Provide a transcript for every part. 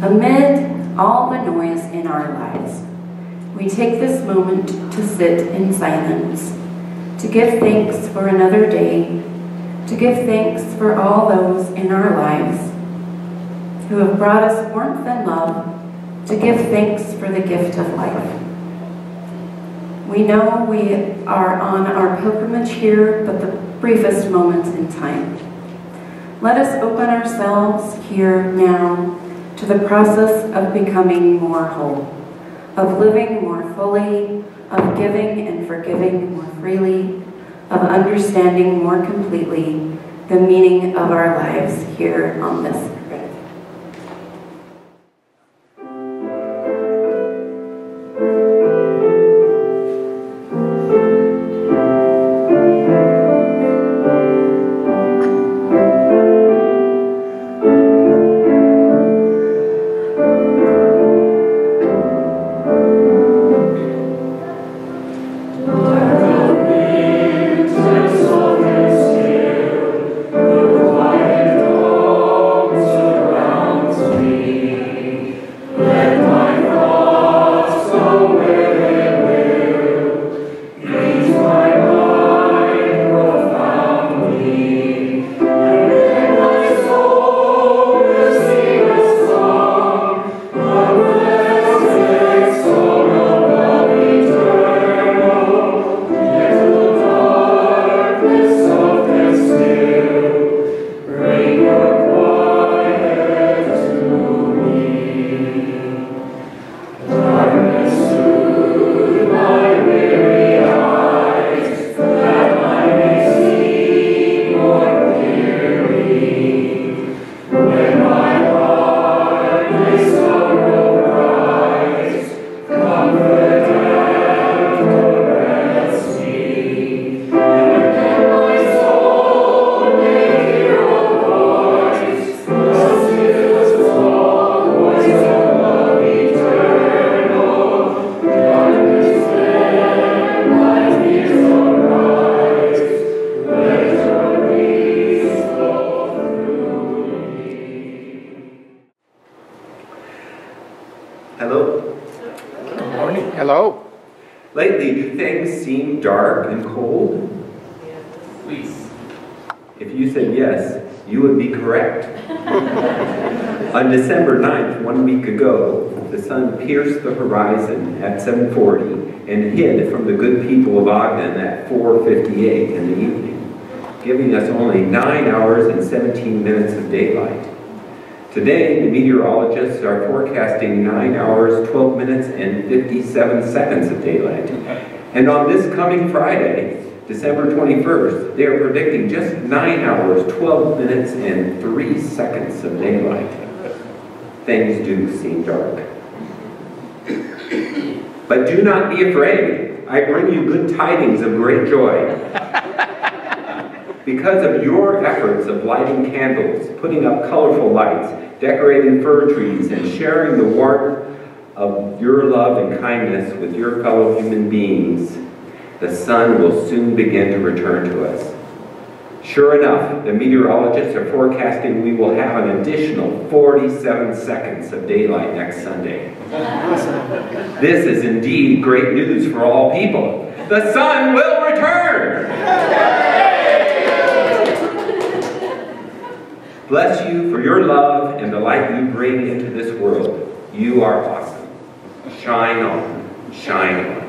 Amid all the noise in our lives, we take this moment to sit in silence, to give thanks for another day, to give thanks for all those in our lives who have brought us warmth and love, to give thanks for the gift of life. We know we are on our pilgrimage here, but the briefest moments in time. Let us open ourselves here now to the process of becoming more whole, of living more fully, of giving and forgiving more freely, of understanding more completely the meaning of our lives here on this earth. Lately, things seem dark and cold. Please. If you said yes, you would be correct. On December 9th, 1 week ago, the sun pierced the horizon at 7:40 and hid from the good people of Ogden at 4:58 in the evening, giving us only 9 hours and 17 minutes of daylight. Today, the meteorologists are forecasting 9 hours, 12 minutes, and 57 seconds of daylight. And on this coming Friday, December 21st, they are predicting just 9 hours, 12 minutes, and 3 seconds of daylight. Things do seem dark. But do not be afraid. I bring you good tidings of great joy. Because of your efforts of lighting candles, putting up colorful lights, decorating fir trees, and sharing the warmth of your love and kindness with your fellow human beings, the sun will soon begin to return to us. Sure enough, the meteorologists are forecasting we will have an additional 47 seconds of daylight next Sunday. This is indeed great news for all people. The sun will return! Bless you for your love and the light you bring into this world. You are awesome. Shine on, shine on.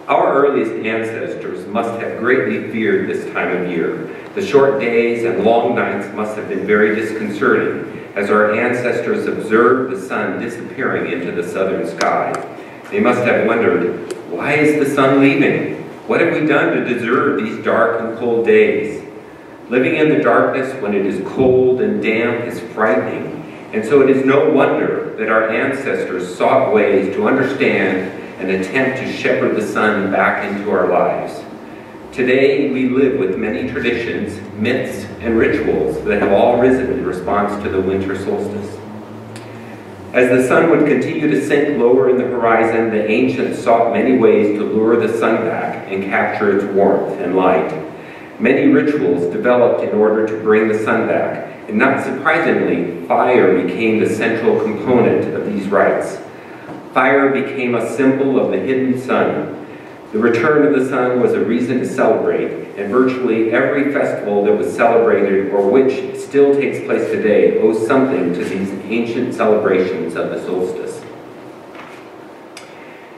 Our earliest ancestors must have greatly feared this time of year. The short days and long nights must have been very disconcerting as our ancestors observed the sun disappearing into the southern sky. They must have wondered, why is the sun leaving? What have we done to deserve these dark and cold days? Living in the darkness when it is cold and damp is frightening, and so it is no wonder that our ancestors sought ways to understand and attempt to shepherd the sun back into our lives. Today, we live with many traditions, myths, and rituals that have all risen in response to the winter solstice. As the sun would continue to sink lower in the horizon, the ancients sought many ways to lure the sun back and capture its warmth and light. Many rituals developed in order to bring the sun back, and not surprisingly, fire became the central component of these rites. Fire became a symbol of the hidden sun. The return of the sun was a reason to celebrate, and virtually every festival that was celebrated or which still takes place today owes something to these ancient celebrations of the solstice.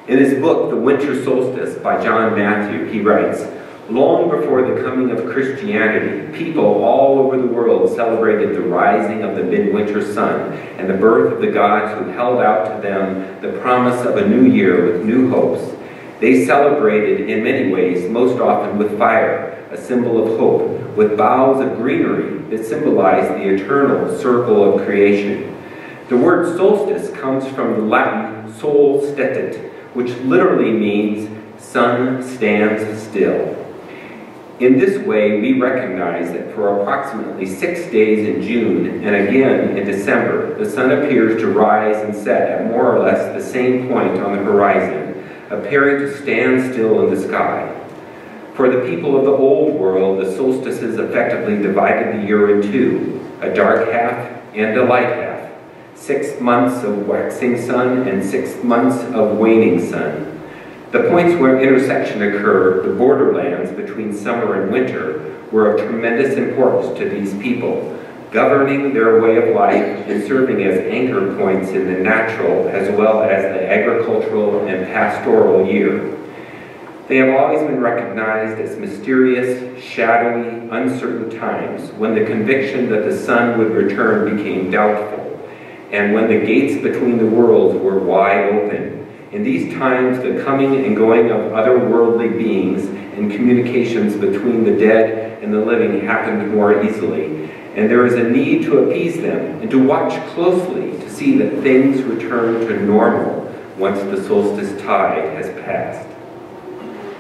In his book, The Winter Solstice by John Matthew, he writes, "Long before the coming of Christianity, people all over the world celebrated the rising of the midwinter sun and the birth of the gods who held out to them the promise of a new year with new hopes. They celebrated in many ways, most often with fire, a symbol of hope, with boughs of greenery that symbolize the eternal circle of creation. The word solstice comes from the Latin sol stetit, which literally means sun stands still. In this way, we recognize that for approximately 6 days in June and again in December, the sun appears to rise and set at more or less the same point on the horizon, appearing to stand still in the sky. For the people of the Old World, the solstices effectively divided the year in two, a dark half and a light half, 6 months of waxing sun and 6 months of waning sun. The points where intersection occur, the borderlands between summer and winter, were of tremendous importance to these people, governing their way of life and serving as anchor points in the natural as well as the agricultural and pastoral year. They have always been recognized as mysterious, shadowy, uncertain times when the conviction that the sun would return became doubtful, and when the gates between the worlds were wide open. In these times, the coming and going of otherworldly beings and communications between the dead and the living happened more easily, and there is a need to appease them and to watch closely to see that things return to normal once the solstice tide has passed.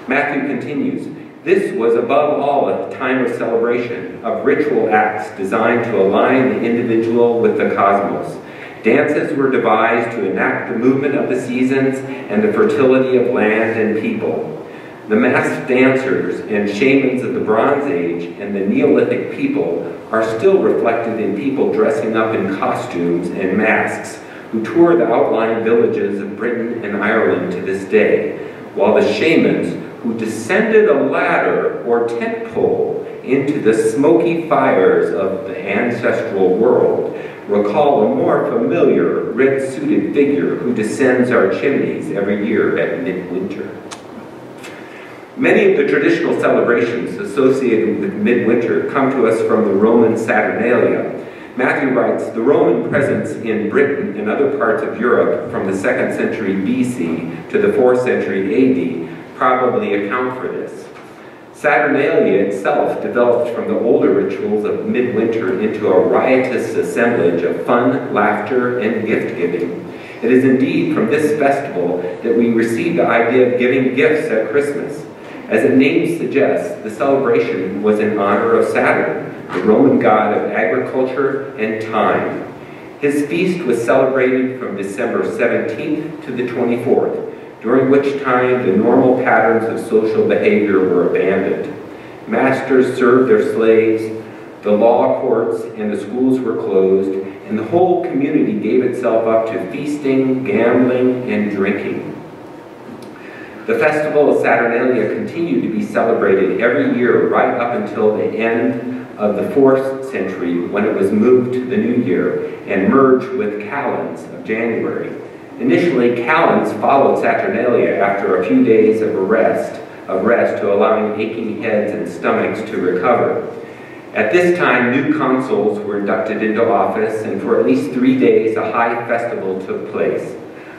Matthew continues, "This was above all a time of celebration, of ritual acts designed to align the individual with the cosmos. Dances were devised to enact the movement of the seasons and the fertility of land and people. The masked dancers and shamans of the Bronze Age and the Neolithic people are still reflected in people dressing up in costumes and masks who tour the outlying villages of Britain and Ireland to this day, while the shamans who descended a ladder or tent pole into the smoky fires of the ancestral world recall a more familiar red-suited figure who descends our chimneys every year at midwinter." Many of the traditional celebrations associated with midwinter come to us from the Roman Saturnalia. Matthew writes, "The Roman presence in Britain and other parts of Europe from the 2nd century BC to the 4th century AD probably account for this. Saturnalia itself developed from the older rituals of midwinter into a riotous assemblage of fun, laughter, and gift-giving. It is indeed from this festival that we receive the idea of giving gifts at Christmas. As the name suggests, the celebration was in honor of Saturn, the Roman god of agriculture and time. His feast was celebrated from December 17th to the 24th, during which time the normal patterns of social behavior were abandoned. Masters served their slaves, the law courts and the schools were closed, and the whole community gave itself up to feasting, gambling, and drinking. The festival of Saturnalia continued to be celebrated every year right up until the end of the 4th century, when it was moved to the new year and merged with Calends of January. Initially, Calends followed Saturnalia after a few days of rest to allowing aching heads and stomachs to recover. At this time, new consuls were inducted into office, and for at least 3 days, a high festival took place.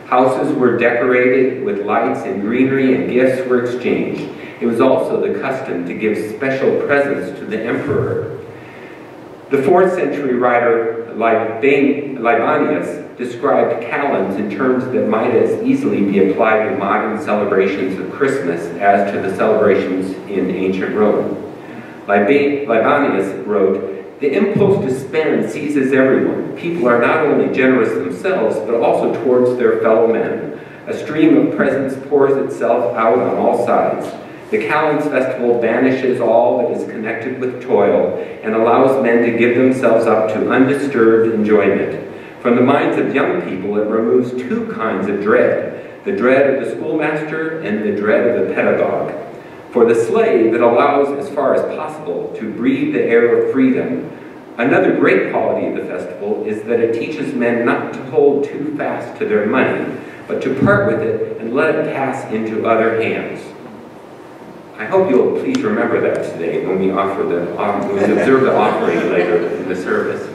Houses were decorated with lights and greenery, and gifts were exchanged. It was also the custom to give special presents to the emperor. The 4th century writer Libanius described Calends in terms that might as easily be applied to modern celebrations of Christmas as to the celebrations in ancient Rome. Libanius wrote, "The impulse to spend seizes everyone. People are not only generous themselves, but also towards their fellow men. A stream of presents pours itself out on all sides. The Calends Festival banishes all that is connected with toil and allows men to give themselves up to undisturbed enjoyment. From the minds of young people, it removes two kinds of dread, the dread of the schoolmaster and the dread of the pedagogue. For the slave, it allows, as far as possible, to breathe the air of freedom. Another great quality of the festival is that it teaches men not to hold too fast to their money, but to part with it and let it pass into other hands. I hope you'll please remember that today when we observe the offering later in the service.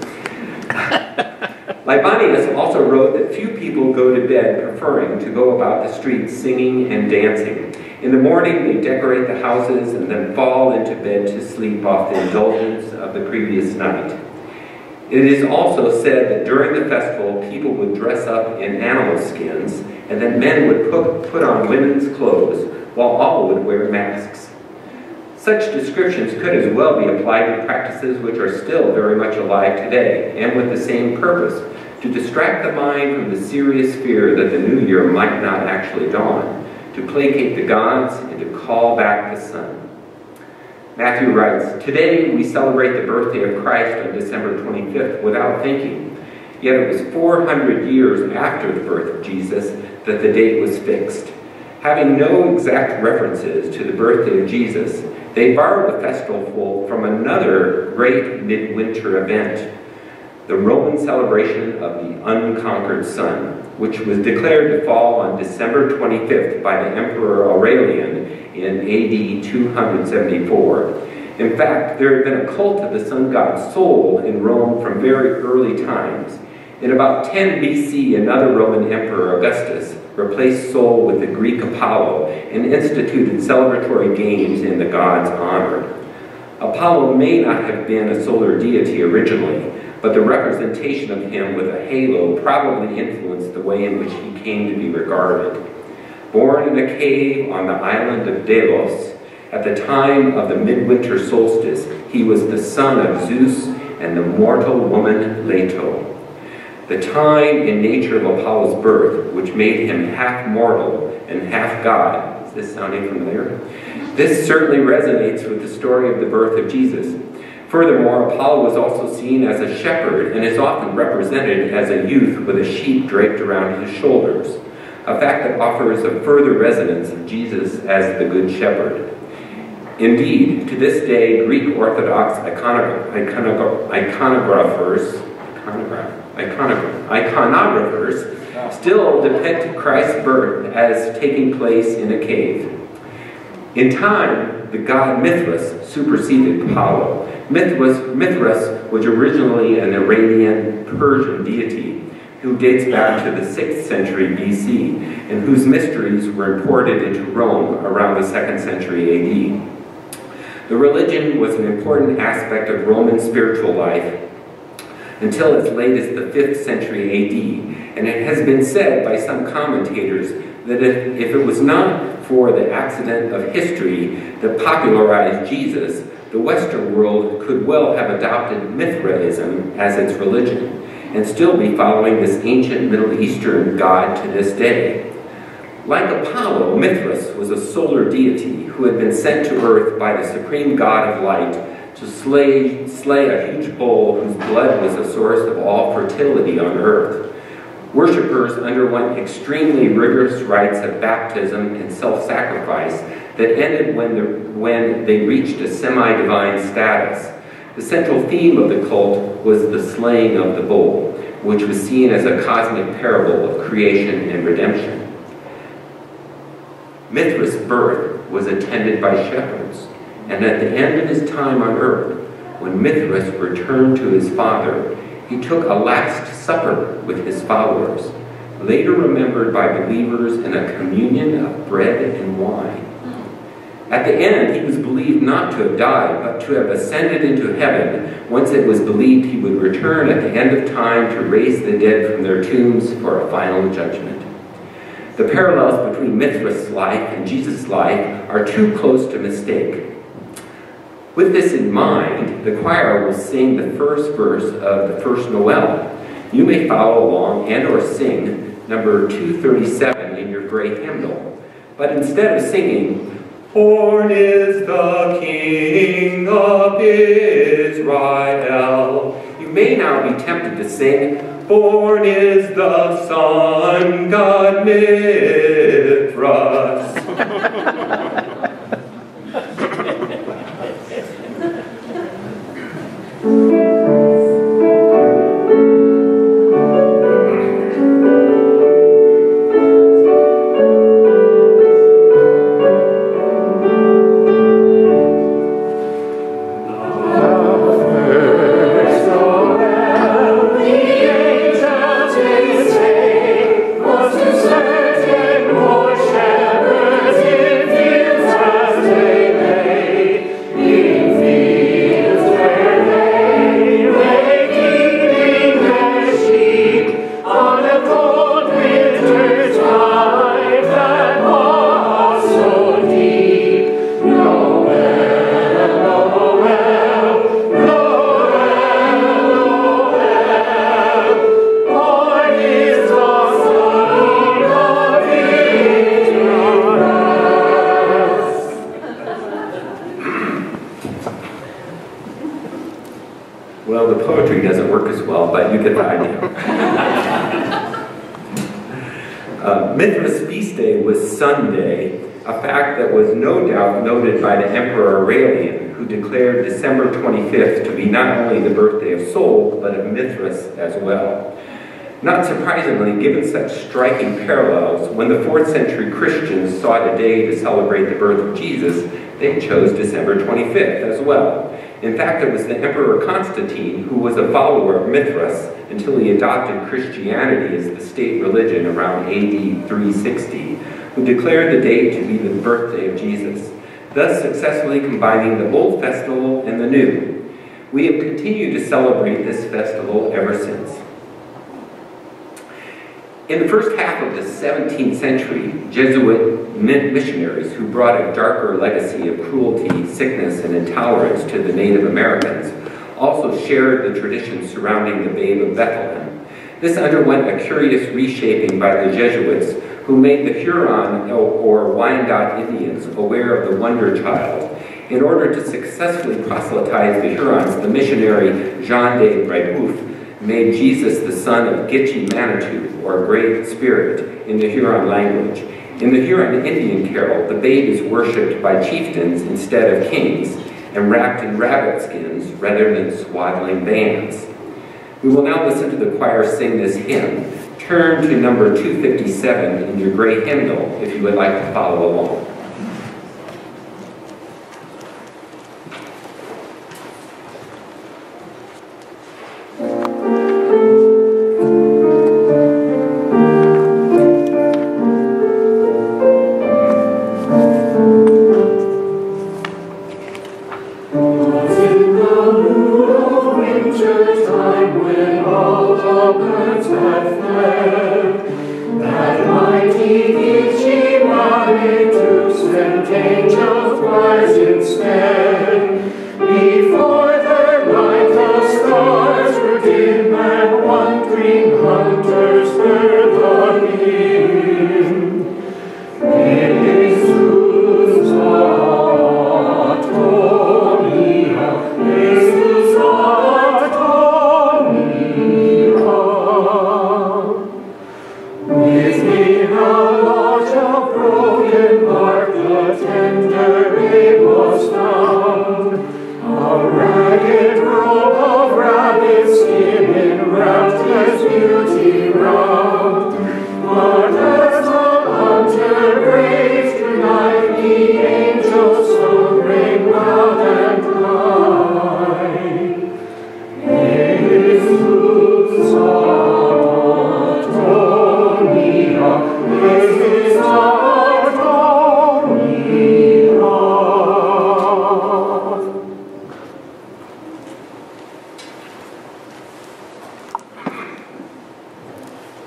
Libanius also wrote that few people go to bed preferring to go about the streets singing and dancing. In the morning, they decorate the houses and then fall into bed to sleep off the indulgence of the previous night. It is also said that during the festival, people would dress up in animal skins, and that men would put on women's clothes, while all would wear masks. Such descriptions could as well be applied to practices which are still very much alive today, and with the same purpose, to distract the mind from the serious fear that the new year might not actually dawn, to placate the gods, and to call back the sun. Matthew writes, "Today we celebrate the birthday of Christ on December 25th without thinking. Yet it was 400 years after the birth of Jesus that the date was fixed. Having no exact references to the birthday of Jesus, they borrowed the festival from another great midwinter event, the Roman celebration of the unconquered sun, which was declared to fall on December 25th by the Emperor Aurelian in AD 274. In fact, there had been a cult of the sun god Sol in Rome from very early times. In about 10 BC, another Roman emperor, Augustus, replaced Sol with the Greek Apollo and instituted celebratory games in the god's honor. Apollo may not have been a solar deity originally, but the representation of him with a halo probably influenced the way in which he came to be regarded. Born in a cave on the island of Delos, at the time of the midwinter solstice, he was the son of Zeus and the mortal woman Leto. The time and nature of Apollo's birth, which made him half mortal and half god, is this sounding familiar? This certainly resonates with the story of the birth of Jesus. Furthermore, Apollo was also seen as a shepherd and is often represented as a youth with a sheep draped around his shoulders, a fact that offers a further resonance of Jesus as the Good Shepherd. Indeed, to this day, Greek Orthodox iconographers still depict Christ's birth as taking place in a cave. In time, the god Mithras superseded Apollo. Mithras was originally an Iranian Persian deity who dates back to the 6th century BC and whose mysteries were imported into Rome around the 2nd century AD. The religion was an important aspect of Roman spiritual life until as late as the 5th century AD, and it has been said by some commentators that if it was not for the accident of history that popularized Jesus, the Western world could well have adopted Mithraism as its religion and still be following this ancient Middle Eastern god to this day. Like Apollo, Mithras was a solar deity who had been sent to earth by the supreme god of light to slay a huge bull whose blood was the source of all fertility on earth. Worshippers underwent extremely rigorous rites of baptism and self-sacrifice that ended when they reached a semi-divine status. The central theme of the cult was the slaying of the bull, which was seen as a cosmic parable of creation and redemption. Mithras' birth was attended by shepherds, and at the end of his time on earth, when Mithras returned to his father, he took a last supper with his followers, later remembered by believers in a communion of bread and wine. At the end, he was believed not to have died, but to have ascended into heaven, whence it was believed he would return at the end of time to raise the dead from their tombs for a final judgment. The parallels between Mithras' life and Jesus' life are too close to mistake. With this in mind, the choir will sing the first verse of the first Noel. You may follow along and or sing number 237 in your gray hymnal. But instead of singing, Born is the King of Israel. You may now be tempted to sing, born is the sun god Mithras. Well, the poetry doesn't work as well, but you get the idea. Mithras' feast day was Sunday, a fact that was no doubt noted by the Emperor Aurelian, who declared December 25th to be not only the birthday of Sol, but of Mithras as well. Not surprisingly, given such striking parallels, when the 4th century Christians sought a day to celebrate the birth of Jesus, they chose December 25th as well. In fact, it was the Emperor Constantine, who was a follower of Mithras until he adopted Christianity as the state religion around AD 360, who declared the date to be the birthday of Jesus, thus successfully combining the Old Festival and the New. We have continued to celebrate this festival ever since. In the first half of the 17th century, Jesuit missionaries who brought a darker legacy of cruelty, sickness, and intolerance to the Native Americans also shared the traditions surrounding the Babe of Bethlehem. This underwent a curious reshaping by the Jesuits, who made the Huron or Wyandot Indians aware of the Wonder Child. In order to successfully proselytize the Hurons, the missionary Jean de Brebeuf made Jesus the son of Gitche Manitou, or Great Spirit, in the Huron language. In the Huron Indian carol, the babe is worshipped by chieftains instead of kings, and wrapped in rabbit skins rather than swaddling bands. We will now listen to the choir sing this hymn. Turn to number 257 in your gray hymnal if you would like to follow along.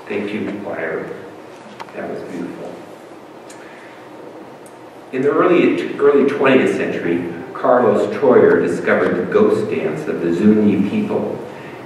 Thank you, choir. That was beautiful. In the early 20th century, Carlos Troyer discovered the ghost dance of the Zuni people.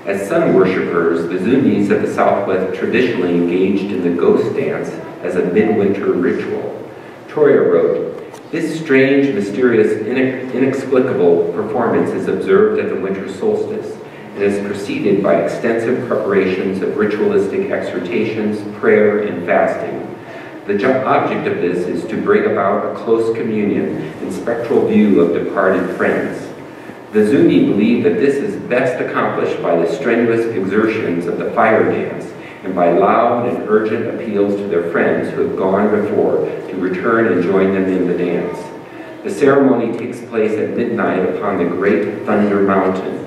As sun worshippers, the Zunis of the Southwest traditionally engaged in the ghost dance as a midwinter ritual. Troyer wrote, This strange, mysterious, inexplicable performance is observed at the winter solstice and is preceded by extensive preparations of ritualistic exhortations, prayer, and fasting. The object of this is to bring about a close communion and spectral view of departed friends. The Zuni believe that this is best accomplished by the strenuous exertions of the fire dance and by loud and urgent appeals to their friends who have gone before to return and join them in the dance. The ceremony takes place at midnight upon the great Thunder Mountain.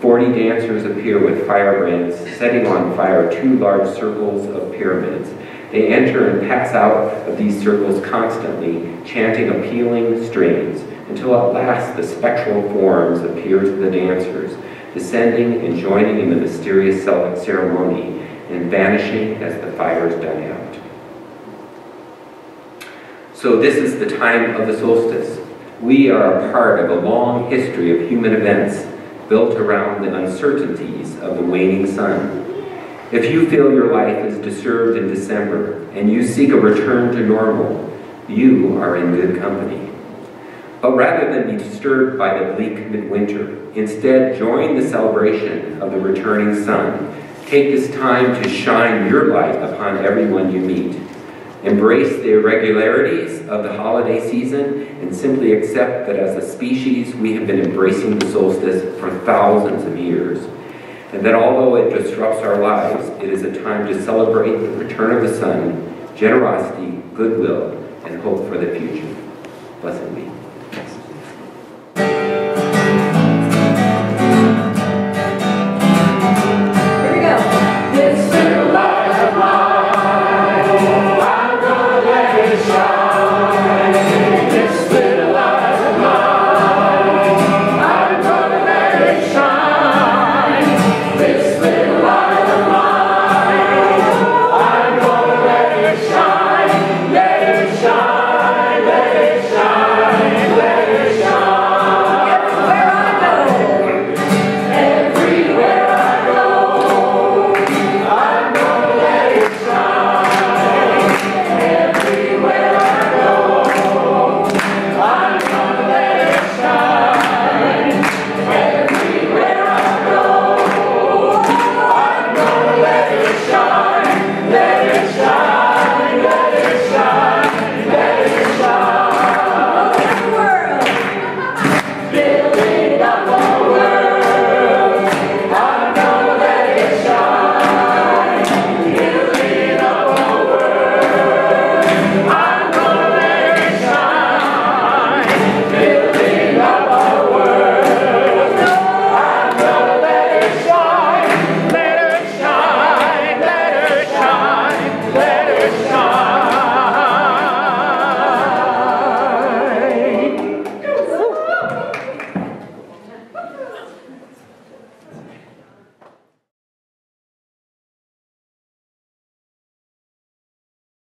40 dancers appear with firebrands, setting on fire 2 large circles of pyramids. They enter and pass out of these circles constantly, chanting appealing strains, until at last the spectral forms appear to the dancers, descending and joining in the mysterious ceremony, and vanishing as the fires die out. So this is the time of the solstice. We are a part of a long history of human events built around the uncertainties of the waning sun. If you feel your life is disturbed in December and you seek a return to normal, you are in good company. But rather than be disturbed by the bleak midwinter, instead join the celebration of the returning sun. Take this time to shine your light upon everyone you meet. Embrace the irregularities of the holiday season and simply accept that as a species we have been embracing the solstice for thousands of years. And that although it disrupts our lives, it is a time to celebrate the return of the sun, generosity, goodwill, and hope for the future. Blessed be.